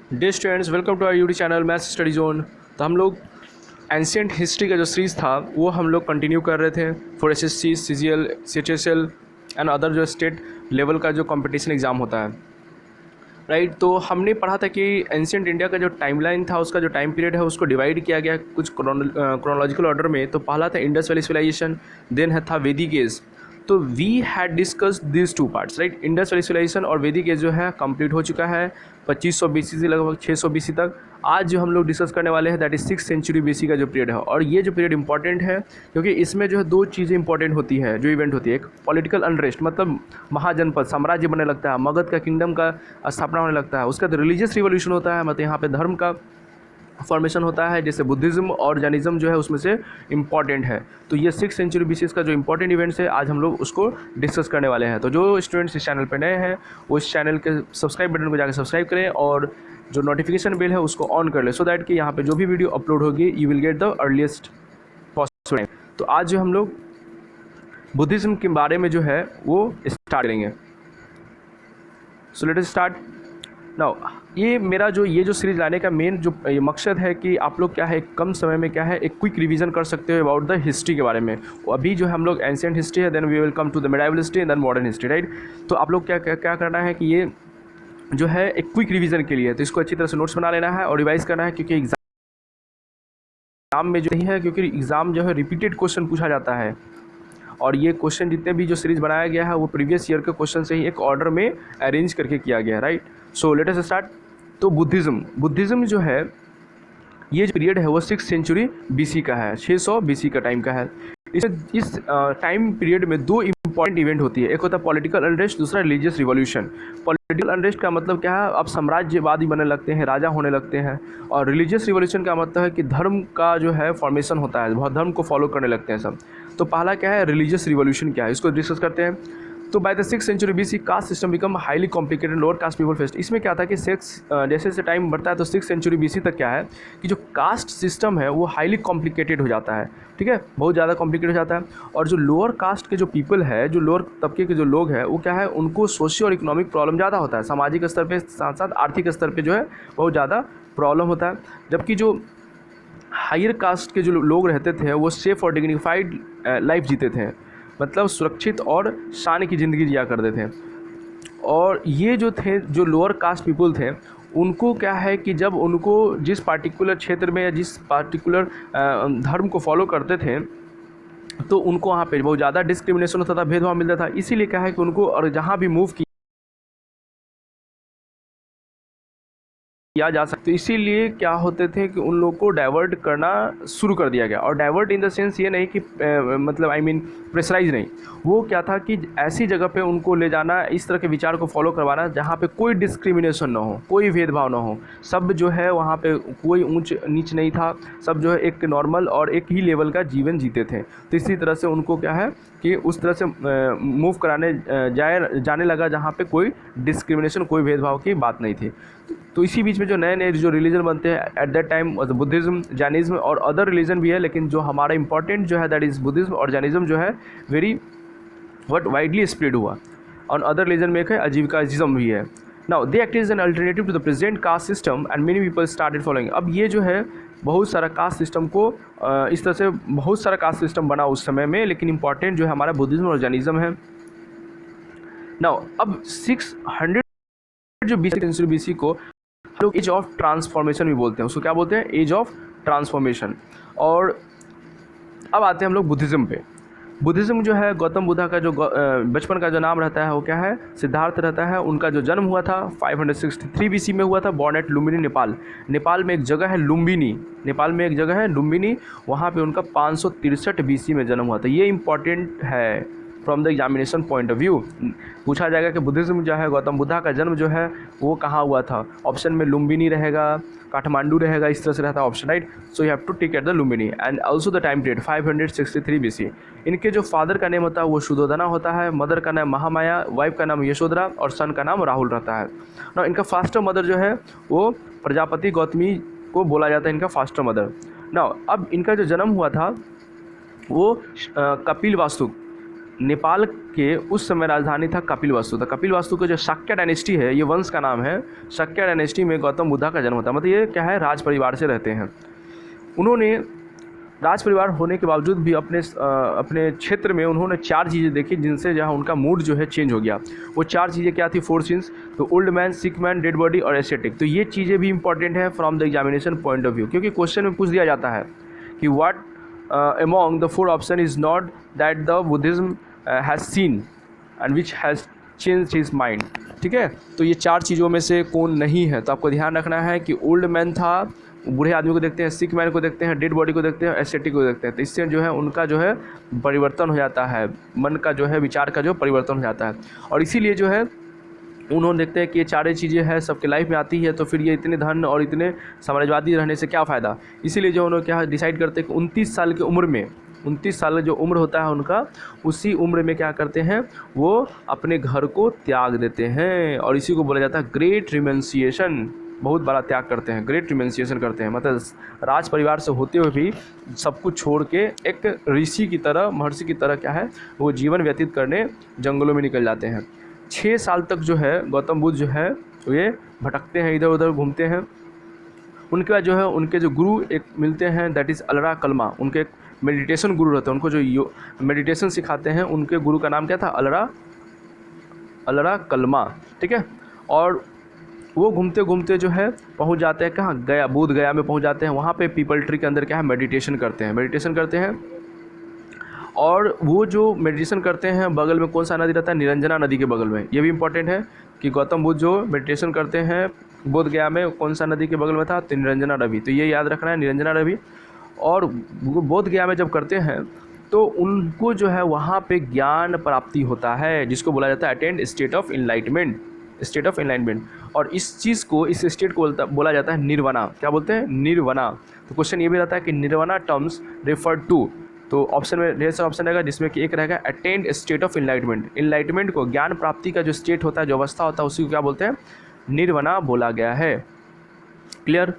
Day students, welcome to our YouTube channel maths study zone. तो हम लोग ancient history का जो सीरीज़ था वो हम लोग कंटिन्यू कर रहे थे for SSC, CGL, CHSL and other जो स्टेट लेवल का जो कंपटीशन एग्ज़ाम होता है, राइट। तो हमने पढ़ा था कि एंशियंट इंडिया का जो टाइमलाइन था, उसका जो टाइम पीरियड है उसको डिवाइड किया गया कुछ क्रोनोलॉजिकल ऑर्डर में। तो पहला था इंडस वैली सिविलाइजेशन, देन है था वैदिक एज। तो we had discussed this two parts, right. Indus valley civilisation और वैदिक एज जो है कंप्लीट हो चुका है 2500 बीसी से लगभग 600 बीसी तक। आज जो हम लोग डिस्कस करने वाले हैं that is 6th century BC का जो पीरियड है। और ये जो पीरियड इंपॉर्टेंट है क्योंकि इसमें जो है दो चीज़ें इंपॉर्टेंट होती है, जो इवेंट होती है। एक पॉलिटिकल अनरेस्ट, मतलब महाजनपद साम्राज्य बनने लगता है, मगध का किंगडम का स्थापना होने लगता है। उसका रिलीजियस रिवोल्यूशन होता है, मतलब यहाँ पे धर्म का फॉर्मेशन होता है, जैसे बुद्धिज़्म और जैनिज़्म जो है उसमें से इम्पॉर्टेंट है। तो ये 6th सेंचुरी बीसी का जो इंपॉर्टेंट इवेंट्स है आज हम लोग उसको डिस्कस करने वाले हैं। तो जो स्टूडेंट्स इस चैनल पर नए हैं वो इस चैनल के सब्सक्राइब बटन को जाकर सब्सक्राइब करें और जो नोटिफिकेशन बेल है उसको ऑन कर लें, सो दैट कि यहाँ पे जो भी वीडियो अपलोड होगी you will get the earliest possible time. तो आज जो हम लोग बुद्धिज़्म के बारे में जो है वो स्टार्ट करेंगे। So let us start now. ये जो सीरीज लाने का मेन जो मकसद है कि आप लोग क्या है कम समय में क्या है एक क्विक रिवीजन कर सकते हो अबाउट द हिस्ट्री के बारे में। अभी जो है हम लोग एंशिएंट हिस्ट्री है, then we will come to the medieval history and then modern history, right. तो आप लोग क्या क्या क्या करना है कि ये जो है एक क्विक रिवीजन के लिए तो इसको अच्छी तरह से नोट्स बना लेना है और रिवाइज करना है, क्योंकि एग्जाम में जो नहीं है, क्योंकि एग्जाम जो है रिपीटेड क्वेश्चन पूछा जाता है। और ये क्वेश्चन जितने भी जो सीरीज बनाया गया है वो प्रीवियस ईयर के क्वेश्चन से ही एक ऑर्डर में अरेंज करके किया गया है, right. So let us start. तो बुद्धिज़्म जो है ये जो पीरियड है वो 6th सेंचुरी बीसी का है, 600 बीसी का टाइम का है। इस टाइम पीरियड में दो इंपॉर्टेंट इवेंट होती है, एक होता है पॉलिटिकल अनरेस्ट, दूसरा रिलीजियस रिवॉल्यूशन। पॉलिटिकल अनरेस्ट का मतलब क्या है, अब साम्राज्यवादी बनने लगते हैं, राजा होने लगते हैं। और रिलीजियस रिवॉल्यूशन का मतलब है कि धर्म का जो है फॉर्मेशन होता है, बहुत धर्म को फॉलो करने लगते हैं सब। तो पहला क्या है, रिलीजियस रिवॉल्यूशन क्या है, इसको डिस्कस करते हैं। तो by the 6th century BC caste system become highly complicated, lower caste people faced. इसमें क्या था कि जैसे जैसे टाइम बढ़ता है तो 6th सेंचुरी बीसी तक क्या है कि जो कास्ट सिस्टम है वो हाईली कॉम्प्लिकेटेड हो जाता है, ठीक है, बहुत ज़्यादा कॉम्प्लिकेटेड हो जाता है। और जो लोअर कास्ट के जो पीपल है, जो लोअर तबके के जो लोग हैं वो क्या है, उनको सोशियो और इकोनॉमिक प्रॉब्लम ज़्यादा होता है, सामाजिक स्तर पर साथ साथ आर्थिक स्तर पर जो है बहुत ज़्यादा प्रॉब्लम होता है। जबकि जो हायर कास्ट के जो लोग रहते थे वो सेफ और डिग्निफाइड लाइफ जीते थे, मतलब सुरक्षित और शान की ज़िंदगी जिया करते थे। और ये जो थे, जो लोअर कास्ट पीपल थे, उनको क्या है कि जब उनको जिस पार्टिकुलर क्षेत्र में या जिस पार्टिकुलर धर्म को फॉलो करते थे तो उनको वहाँ पे बहुत ज़्यादा डिस्क्रिमिनेशन होता था, भेदभाव मिलता था। इसीलिए क्या है कि उनको और जहाँ भी मूव किया जा सकता, तो इसीलिए क्या होते थे कि उन लोगों को डाइवर्ट करना शुरू कर दिया गया। और डाइवर्ट इन द सेंस ये नहीं कि मतलब आई मीन प्रेशराइज नहीं, वो क्या था कि ऐसी जगह पे उनको ले जाना, इस तरह के विचार को फॉलो करवाना जहाँ पे कोई डिस्क्रिमिनेशन ना हो, कोई भेदभाव ना हो, सब जो है वहाँ पे कोई ऊंच नीच नहीं था, सब जो है एक नॉर्मल और एक ही लेवल का जीवन जीते थे। तो इसी तरह से उनको क्या है कि उस तरह से मूव कराने जाने लगा जहाँ पे कोई डिस्क्रिमिनेशन, कोई भेदभाव की बात नहीं थी। तो इसी बीच में जो नए नए जो रिलीजन बनते हैं at that time, Buddhism, Jainism और अदर रिलीजन भी है, लेकिन जो हमारा इंपॉर्टेंट जो है दैट इज़ बुद्धिज़्म और जैनिज़्म जो है वेरी वाइडली स्प्रेड हुआ। और अदर रिलीजन में एक है अजीविकाइज्म भी है। Now they act as an alternative to the present caste system and many people started following. अब ये जो है बहुत सारा कास्ट सिस्टम को इस तरह से बहुत सारा कास्ट सिस्टम बना उस समय में, लेकिन इंपॉर्टेंट जो है हमारा बुद्धिज़्म और जैनिज़्म है। नाउ अब 600 जो सेंचुरी बीसी को हम लोग एज ऑफ ट्रांसफॉर्मेशन भी बोलते हैं, उसको क्या बोलते हैं, एज ऑफ ट्रांसफॉर्मेशन। और अब आते हैं हम लोग बुद्धिज़्म पे। बुद्धिज़्म जो है गौतम बुद्धा का जो बचपन का जो नाम रहता है वो क्या है, सिद्धार्थ रहता है। उनका जो जन्म हुआ था 563 बीसी में हुआ था, बॉर्न एट लुम्बिनी, नेपाल। नेपाल में एक जगह है लुम्बिनी, नेपाल में एक जगह है लुम्बिनी, वहाँ पे उनका 563 बीसी में जन्म हुआ था। ये इंपॉर्टेंट है from the examination point of view. पूछा जाएगा कि बुद्धिज़्म जो है गौतम बुद्धा का जन्म जो है वो कहाँ हुआ था, ऑप्शन में लुम्बिनी रहेगा, काठमांडू रहेगा, इस तरह से रहता है option, right. So you have to take at the Lumbini and also the time period 563 BC. इनके जो फादर का नेम होता है वो शुद्धोधना होता है, मदर का नाम महामाया, वाइफ का नाम यशोधरा और सन का नाम राहुल रहता है। ना इनका फास्टर मदर जो है वो प्रजापति गौतमी को बोला जाता है, इनका फास्टर मदर। ना अब इनका जो जन्म हुआ था वो कपिल वास्तु नेपाल के उस समय राजधानी था कपिलवस्तु। तो कपिलवस्तु का जो शाक्य डायनेस्टी है, ये वंश का नाम है। शाक्य डायनेस्टी में गौतम बुद्धा का जन्म होता है। मतलब ये क्या है, राज परिवार से रहते हैं। उन्होंने राज परिवार होने के बावजूद भी अपने क्षेत्र में उन्होंने 4 चीज़ें देखी जिनसे जहाँ उनका मूड जो है चेंज हो गया। वो 4 चीज़ें क्या थी? 4 सीन्स। तो ओल्ड मैन, सिक मैन, डेड बॉडी और एस्थेटिक। तो ये चीज़ें भी इंपॉर्टेंट है from the examination point of view, क्योंकि क्वेश्चन में पूछ दिया जाता है कि what among the 4 option is not that the Buddhism has seen and which has change his mind. ठीक है, तो ये 4 चीज़ों में से कौन नहीं है? तो आपको ध्यान रखना है कि ओल्ड मैन था, बूढ़े आदमी को देखते हैं, सिक मैन को देखते हैं, डेड बॉडी को देखते हैं, एस्थेटिक को देखते हैं। तो इससे जो है उनका जो है परिवर्तन हो जाता है, मन का जो है, विचार का जो परिवर्तन हो जाता है। और इसीलिए जो है उन्होंने देखते हैं कि ये 4 चीज़ें हैं सबके लाइफ में आती है, तो फिर ये इतने धन और इतने साम्राज्यवादी रहने से क्या फ़ायदा। इसीलिए जो उन्होंने क्या डिसाइड करते हैं कि 29 साल की उम्र में, 29 साल जो उम्र होता है उनका, उसी उम्र में क्या करते हैं, वो अपने घर को त्याग देते हैं। और इसी को बोला जाता है ग्रेट रिमेंसिएशन। बहुत बड़ा त्याग करते हैं, ग्रेट रिमेंसिएशन करते हैं। मतलब राज परिवार से होते हुए भी सब कुछ छोड़ के एक ऋषि की तरह, महर्षि की तरह क्या है, वो जीवन व्यतीत करने जंगलों में निकल जाते हैं। 6 साल तक जो है गौतम बुद्ध जो है ये भटकते हैं, इधर उधर घूमते हैं। उनके बाद जो है उनके जो गुरु एक मिलते हैं, दैट इज़ अलरा कलमा। उनके एक मेडिटेशन गुरु रहते हैं, उनको जो मेडिटेशन सिखाते हैं, उनके गुरु का नाम क्या था? अलरा कलमा। ठीक है, और वो घूमते घूमते जो है पहुंच जाते हैं कहाँ? गया, बोध गया में पहुंच जाते हैं। वहाँ पे पीपल ट्री के अंदर क्या है, मेडिटेशन करते हैं। और वो जो मेडिटेशन करते हैं, बगल में कौन सा नदी रहता है? निरंजना नदी के बगल में। ये भी इंपॉर्टेंट है कि गौतम बुद्ध जो मेडिटेशन करते हैं बोध गया में, कौन सा नदी के बगल में था? तो निरंजना नदी। तो ये याद रखना है, निरंजना नदी। और बोध गया में जब करते हैं तो उनको जो है वहाँ पे ज्ञान प्राप्ति होता है, जिसको बोला जाता है अटेंड स्टेट ऑफ इनलाइटमेंट। और इस चीज़ को, इस स्टेट को बोला जाता है निर्वाणा। क्या बोलते हैं? निर्वाणा। तो क्वेश्चन ये भी रहता है कि निर्वाणा टर्म्स रेफर टू। तो ऑप्शन में ढेर सारा ऑप्शन रहेगा, जिसमें कि एक रहेगा अटेंड स्टेट ऑफ इनलाइटमेंट को, ज्ञान प्राप्ति का जो स्टेट होता है, जो अवस्था होता है, उसी को क्या बोलते हैं? निर्वाणा बोला गया है। क्लियर?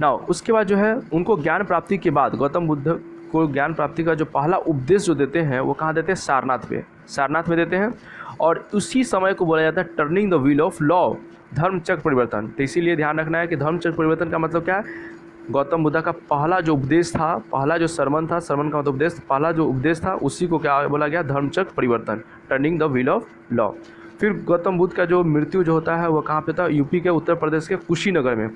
नाउ उसके बाद जो है उनको ज्ञान प्राप्ति के बाद, गौतम बुद्ध को ज्ञान प्राप्ति का जो पहला उपदेश जो देते हैं वो कहाँ देते हैं? सारनाथ में देते हैं। और उसी समय को बोला जाता है turning the wheel of law, Dharmachakra Parivartan. तो इसीलिए ध्यान रखना है कि धर्मचक्र परिवर्तन का मतलब क्या है? गौतम बुद्ध का पहला जो उपदेश था, पहला जो सरमन था, सरमन का मतलब उपदेश, पहला जो उपदेश था, उसी को क्या बोला गया? धर्मचक्र परिवर्तन, turning the wheel of law. फिर गौतम बुद्ध का जो मृत्यु जो होता है वो कहाँ पे था? यूपी के उत्तर प्रदेश के कुशीनगर में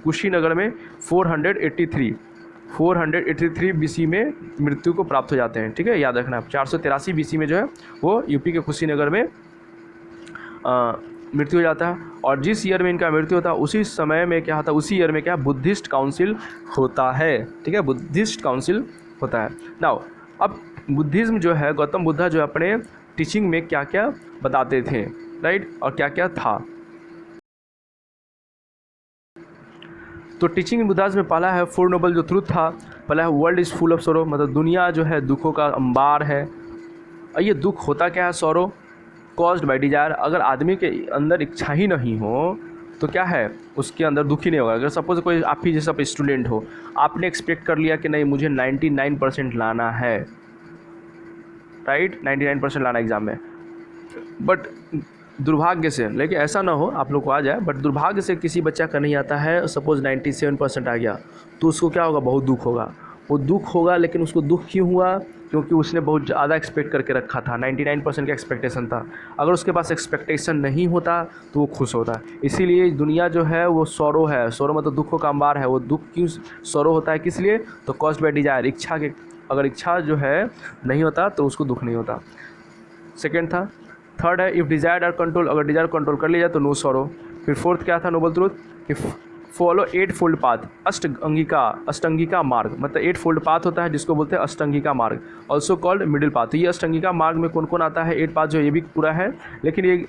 483 BC में मृत्यु को प्राप्त हो जाते हैं। ठीक है, याद रखना। 483 BC में जो है वो यूपी के कुशीनगर में मृत्यु हो जाता है। और जिस ईयर में इनका मृत्यु होता है उसी समय में क्या होता है? उसी ईयर में क्या? बुद्धिस्ट काउंसिल होता है। ठीक है, बुद्धिस्ट काउंसिल होता है। नाउ अब बुद्धिज़्म जो है, गौतम बुद्ध जो अपने टीचिंग में क्या क्या बताते थे, राइट, और क्या क्या था। तो टीचिंग इन बुद्धाज में पहला है 4 नोबल जो ट्रूथ था। पहला है world is full of sorrow, मतलब दुनिया जो है दुखों का अंबार है। और ये दुख होता क्या है? Sorrow caused by desire. अगर आदमी के अंदर इच्छा ही नहीं हो तो क्या है, उसके अंदर दुख ही नहीं होगा। अगर सपोज कोई आप ही जैसा स्टूडेंट हो, आपने एक्सपेक्ट कर लिया कि नहीं मुझे 99% लाना है, राइट, 99% लाना एग्ज़ाम में, बट दुर्भाग्य से, लेकिन ऐसा ना हो आप लोग को आ जाए, बट दुर्भाग्य से किसी बच्चा का नहीं आता है, सपोज़ 97% आ गया, तो उसको क्या होगा? बहुत दुख होगा। वो दुख होगा, लेकिन उसको दुख क्यों हुआ? क्योंकि उसने बहुत ज़्यादा एक्सपेक्ट करके रखा था, 99% का एक्सपेक्टेशन था। अगर उसके पास एक्सपेक्टेशन नहीं होता तो वो खुश होता। इसीलिए दुनिया जो है वो सॉरो है। सॉरो मतलब दुखों का अंबार है। वो दुख क्यों सॉरो होता है? किस लिए? तो कॉज्ड बाय डिजायर, इच्छा के, अगर इच्छा जो है नहीं होता तो उसको दुख नहीं होता। सेकेंड था। थर्ड है इफ़ डिजायर आर कंट्रोल, अगर डिजायर कंट्रोल कर लिया जाए तो नो सॉरो। फिर फोर्थ क्या था? नोबल ट्रूथ कि फॉलो 8 फोल्ड पाथ, अष्टांगिका मार्ग, मतलब 8 फोल्ड पाथ होता है जिसको बोलते हैं अष्टांगिका मार्ग, ऑल्सो कॉल्ड मिडिल पाथ। तो ये अष्टांगिका मार्ग में कौन कौन आता है? 8 पाथ जो ये भी पूरा है, लेकिन ये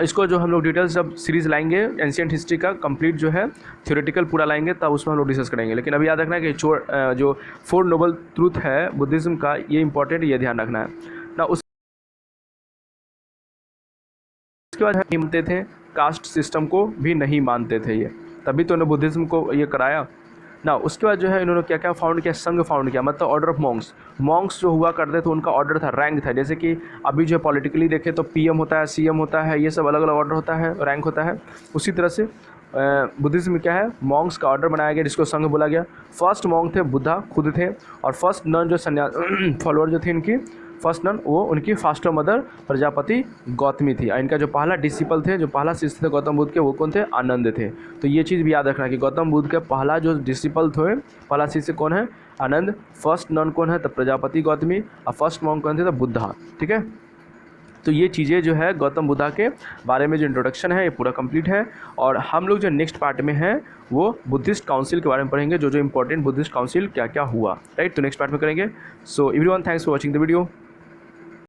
इसको जो हम लोग डिटेल्स जब सीरीज़ लाएंगे एंशिएंट हिस्ट्री का कंप्लीट जो है थ्योरेटिकल पूरा लाएंगे तब उसमें हम लोग डिस्कस करेंगे। लेकिन अभी याद रखना है कि जो 4 नोबल ट्रूथ है बुद्धिज़्म का, ये इंपॉर्टेंट, ये ध्यान रखना है ना। उसके बाद नहीं मानते थे, कास्ट सिस्टम को भी नहीं मानते थे ये, तभी तो उन्होंने बुद्धिज़्म को ये कराया। ना उसके बाद जो है इन्होंने क्या क्या फाउंड किया, संघ फाउंड किया, मतलब ऑर्डर ऑफ मॉन्क्स जो हुआ करते थे उनका ऑर्डर था, रैंक था। जैसे कि अभी जो पॉलिटिकली देखें तो पीएम होता है, सीएम होता है, ये सब अलग अलग ऑर्डर होता है, रैंक होता है। उसी तरह से बुद्धिज्म में क्या है, मॉन्क्स का ऑर्डर बनाया गया जिसको संघ बोला गया। फर्स्ट मॉन्क थे बुद्धा खुद थे, और फर्स्ट नन जो संन्यास फॉलोअर जो थे इनकी, फर्स्ट नन वो उनकी फास्टर मदर प्रजापति गौतमी थी। इनका जो पहला डिसिपल थे, जो पहला शिष्य थे गौतम बुद्ध के, वो कौन थे, आनंद थे। तो ये चीज़ भी याद रखना कि गौतम बुद्ध के पहला जो डिसिपल थे, पहला शिष्य कौन है, आनंद। फर्स्ट नन कौन है, तो प्रजापति गौतमी, और फर्स्ट मॉन्क कौन थे, तो बुद्धा। ठीक है, तो ये चीज़ें जो है गौतम बुद्धा के बारे में जो इंट्रोडक्शन है ये पूरा कंप्लीट है। और हम लोग जो नेक्स्ट पार्ट में है वो बुद्धिस्ट काउंसिल के बारे में पढ़ेंगे, जो इंपॉर्टेंट बुद्धिस्ट काउंसिल क्या क्या हुआ, राइट। तो नेक्स्ट पार्ट में करेंगे। So everyone, thanks for watching the video.